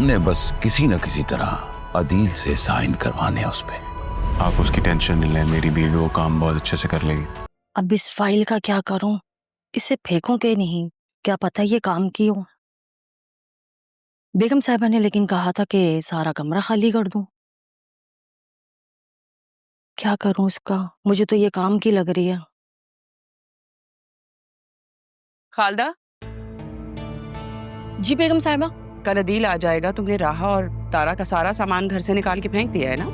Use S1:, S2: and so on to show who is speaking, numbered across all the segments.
S1: हमने बस किसी न किसी तरह अदील से साइन करवाने उस पे।
S2: आप उसकी टेंशन नहीं लें, मेरी बीवी वो काम बहुत अच्छे से कर लेगी।
S3: अब इस फाइल का क्या करूं? इसे फेंकूं के नहीं, क्या पता ये काम की हो। बेगम साहिबा ने लेकिन कहा था कि सारा कमरा खाली कर दूं। क्या करूं इसका? मुझे तो ये काम की लग रही है।
S4: खालदा,
S3: जी बेगम साहिबा।
S4: कल अदील आ जाएगा। तुमने राहा और तारा का सारा सामान घर से निकाल के फेंक दिया है ना?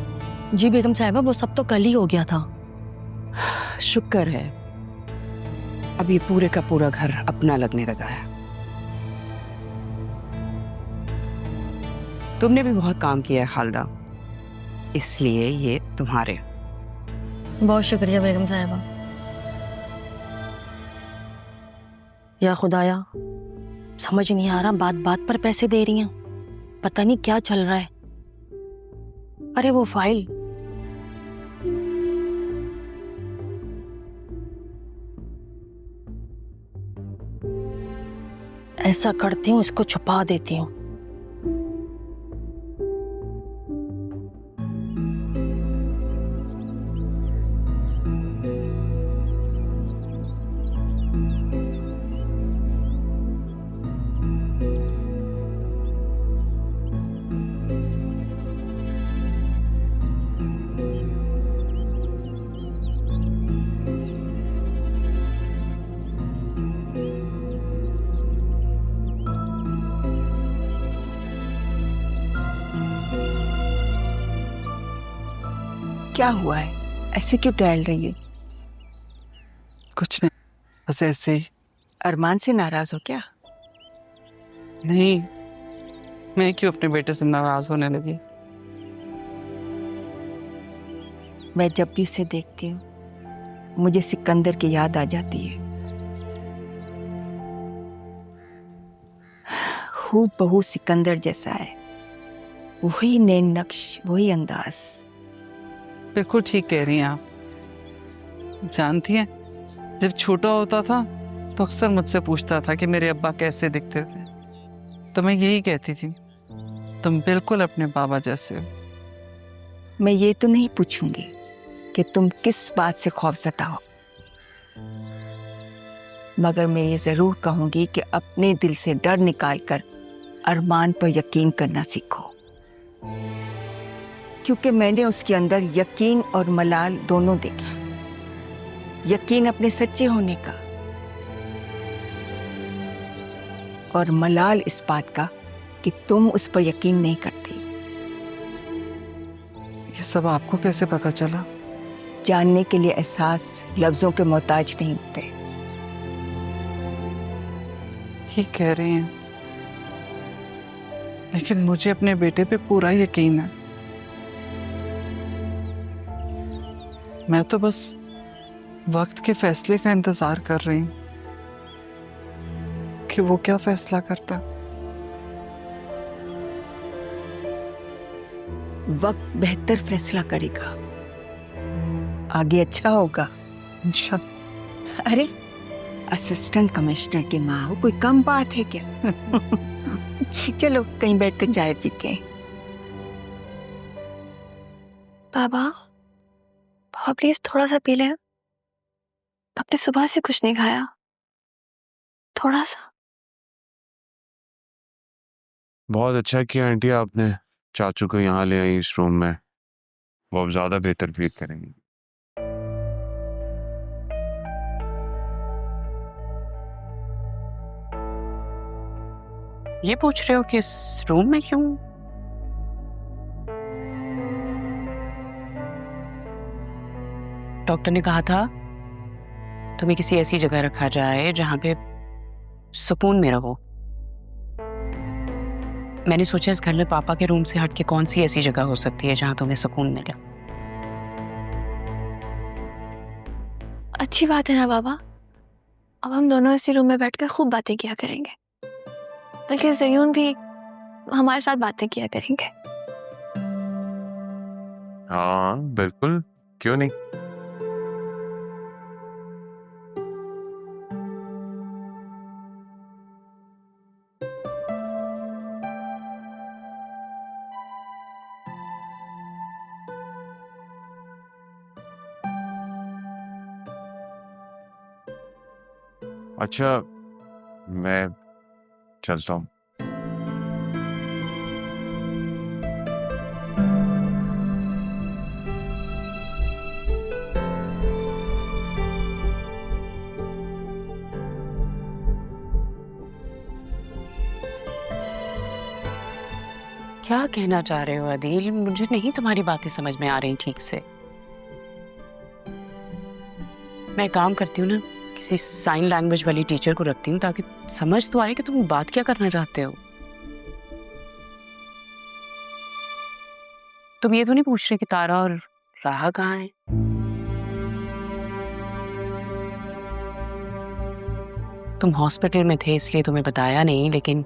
S3: जी बेगम साहिबा, वो सब तो कल ही हो गया था।
S4: शुक्र है, अब ये पूरे का पूरा घर अपना लगने लगा है। तुमने भी बहुत काम किया है खालदा, इसलिए ये तुम्हारे।
S3: बहुत शुक्रिया बेगम साहिबा। या खुदाया, समझ नहीं आ रहा, बात बात पर पैसे दे रही हैं। पता नहीं क्या चल रहा है। अरे वो फाइल, ऐसा करती हूँ, इसको छुपा देती हूँ।
S5: क्या हुआ है? ऐसे क्यों टहल रही है?
S6: कुछ नहीं, बस ऐसे ही।
S5: अरमान से नाराज हो क्या?
S6: नहीं, मैं क्यों अपने बेटे से नाराज होने लगी?
S5: मैं जब भी उसे देखती हूँ मुझे सिकंदर की याद आ जाती है। हूबहू सिकंदर जैसा है, वही नैन नक्श, वही अंदाज।
S6: बिल्कुल ठीक कह रही हैं आप। जानती हैं, जब छोटा होता था तो अक्सर मुझसे पूछता था कि मेरे अब्बा कैसे दिखते थे, तो मैं यही कहती थी, तुम बिल्कुल अपने बाबा जैसे हो।
S5: मैं ये तो नहीं पूछूंगी कि तुम किस बात से खौफज़दा हो, मगर मैं ये जरूर कहूंगी कि अपने दिल से डर निकालकर अरमान पर यकीन करना सीखो, क्योंकि मैंने उसके अंदर यकीन और मलाल दोनों देखा। यकीन अपने सच्चे होने का और मलाल इस बात का कि तुम उस पर यकीन नहीं करती।
S6: ये सब आपको कैसे पता चला?
S5: जानने के लिए एहसास लफ्जों के मोहताज नहीं होते।
S6: ठीक कह रही हैं, लेकिन मुझे अपने बेटे पे पूरा यकीन है। मैं तो बस वक्त के फैसले का इंतजार कर रही हूं कि वो क्या फैसला करता।
S5: वक्त बेहतर फैसला करेगा, आगे अच्छा होगा
S6: इंशाल्लाह।
S5: अरे, असिस्टेंट कमिश्नर की माँ हो, कोई कम बात है क्या? चलो कहीं बैठकर चाय पीते हैं।
S7: बाबा, बाबा प्लीज थोड़ा सा पी लें। आपने सुबह से कुछ नहीं खाया, थोड़ा सा।
S2: बहुत अच्छा किया आंटी आपने चाचू को यहाँ ले आई इस रूम में, वो अब ज्यादा बेहतर फील करेंगे।
S4: ये पूछ रहे हो कि इस रूम में क्यों? डॉक्टर ने कहा था तुम्हें किसी ऐसी जगह रखा जाए जहां पे सुकून में रहो। मैंने सोचा इस घर में पापा के रूम से हटके कौन सी ऐसी जगह हो सकती है जहां तुम्हें सुकून मिले।
S7: अच्छी बात है ना बाबा, अब हम दोनों इसी रूम में बैठकर खूब बातें किया करेंगे, बल्कि ज़रियून भी हमारे साथ बातें किया करेंगे।
S2: हाँ बिल्कुल, क्यों नहीं। अच्छा, मैं चलता हूँ।
S4: क्या कहना चाह रहे हो अदील? मुझे नहीं तुम्हारी बातें समझ में आ रही ठीक से। मैं एक काम करती हूँ ना, किसी साइन लैंग्वेज वाली टीचर को रखती हूँ ताकि समझ तो आए कि तुम बात क्या करना चाहते हो। तुम ये तो नहीं पूछ रहे कि तारा और राहा कहाँ है? तुम हॉस्पिटल में थे इसलिए तुम्हें बताया नहीं, लेकिन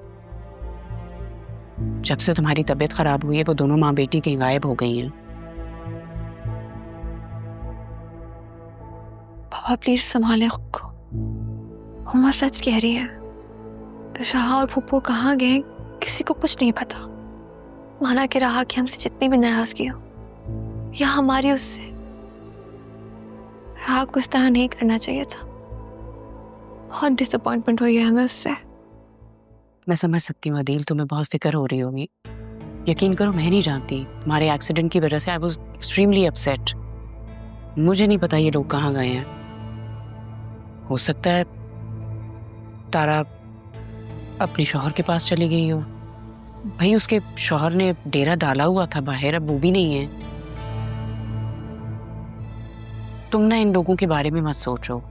S4: जब से तुम्हारी तबीयत खराब हुई है वो दोनों माँ बेटी कहीं गायब हो गई हैं।
S7: पापा प्लीज संभालें खुद को। मम्मा सच कह रही है, राहा और फूफू कहाँ गए किसी को कुछ नहीं पता। माना कि राहा की हमसे जितनी भी नाराजगी हो या हमारी उससे, राहा को इस तरह नहीं करना चाहिए था। बहुत डिसअपॉइंटमेंट हुई है हमें उससे।
S4: मैं समझ सकती हूँ अदील, तुम्हें बहुत फिक्र हो रही होगी। यकीन करो मैं नहीं जानती, तुम्हारे एक्सीडेंट की वजह से आई वॉज एक्सट्रीमली अपसेट। मुझे नहीं पता ये लोग कहाँ गए हैं। हो सकता है तारा अपने शौहर के पास चली गई हो। भाई उसके शौहर ने डेरा डाला हुआ था बाहर, अब वो भी नहीं है। तुम ना इन लोगों के बारे में मत सोचो,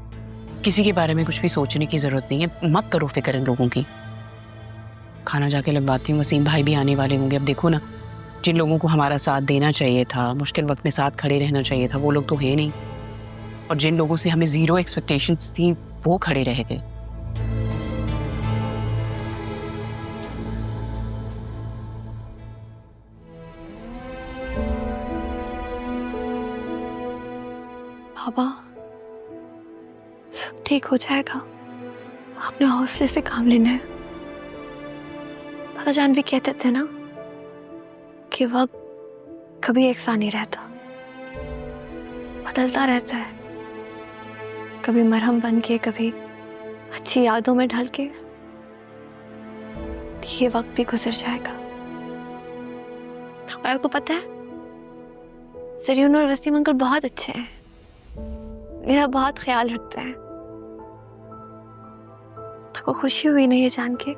S4: किसी के बारे में कुछ भी सोचने की जरूरत नहीं है। मत करो फिक्र इन लोगों की। खाना जाके लगवाती हूँ, वसीम भाई भी आने वाले होंगे। अब देखो ना, जिन लोगों को हमारा साथ देना चाहिए था, मुश्किल वक्त में साथ खड़े रहना चाहिए था, वो लोग तो है नहीं। और जिन लोगों से हमें जीरो एक्सपेक्टेशंस थी वो खड़े रह गए।
S7: पापा सब ठीक हो जाएगा, आपने हौसले से काम लेना है। पता जान भी कहते थे ना कि वक्त कभी एक सा नहीं रहता, बदलता रहता है। कभी मरहम बन के, कभी अच्छी यादों में ढल के। ये वक्त भी गुजर जाएगा। और आपको पता है, सरीन और वसीम अंकल बहुत अच्छे हैं, मेरा बहुत ख्याल रखते हैं। आपको खुशी हुई ना ये जान के?